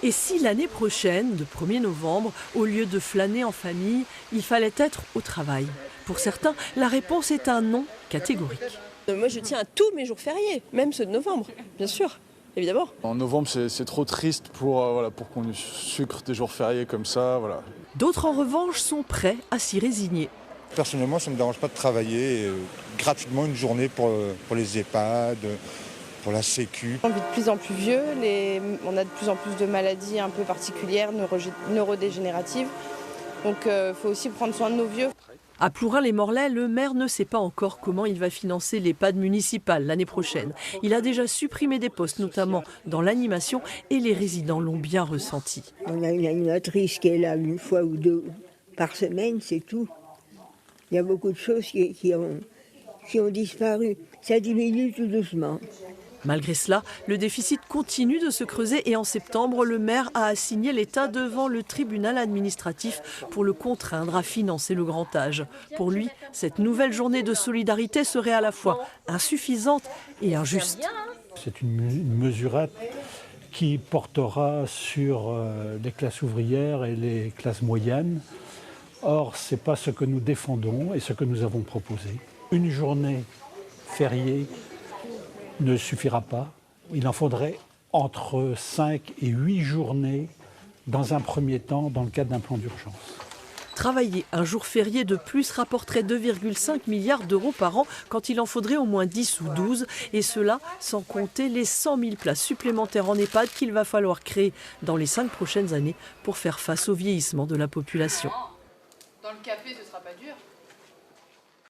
Et si l'année prochaine, le 1er novembre, au lieu de flâner en famille, il fallait être au travail? Pour certains, la réponse est un non catégorique. Moi, je tiens à tous mes jours fériés, même ceux de novembre, bien sûr, évidemment. En novembre, c'est trop triste pour qu'on sucre des jours fériés comme ça. Voilà. D'autres, en revanche, sont prêts à s'y résigner. Personnellement, ça ne me dérange pas de travailler gratuitement une journée pour les EHPAD, pour la Sécu. On vit de plus en plus vieux, on a de plus en plus de maladies un peu particulières, neurodégénératives. Donc il faut aussi prendre soin de nos vieux. À Plourin-les-Morlaix, le maire ne sait pas encore comment il va financer l'EHPAD municipal l'année prochaine. Il a déjà supprimé des postes, notamment dans l'animation, et les résidents l'ont bien ressenti. On a une animatrice qui est là une fois ou deux par semaine, c'est tout. Il y a beaucoup de choses qui ont disparu. Ça diminue tout doucement. Malgré cela, le déficit continue de se creuser et en septembre, le maire a assigné l'État devant le tribunal administratif pour le contraindre à financer le grand âge. Pour lui, cette nouvelle journée de solidarité serait à la fois insuffisante et injuste. C'est une mesurette qui portera sur les classes ouvrières et les classes moyennes. Or, ce n'est pas ce que nous défendons et ce que nous avons proposé. Une journée fériée ne suffira pas. Il en faudrait entre 5 et 8 journées dans un premier temps dans le cadre d'un plan d'urgence. Travailler un jour férié de plus rapporterait 2,5 milliards d'euros par an quand il en faudrait au moins 10 ou 12. Et cela sans compter les 100 000 places supplémentaires en EHPAD qu'il va falloir créer dans les 5 prochaines années pour faire face au vieillissement de la population. Dans le café, ce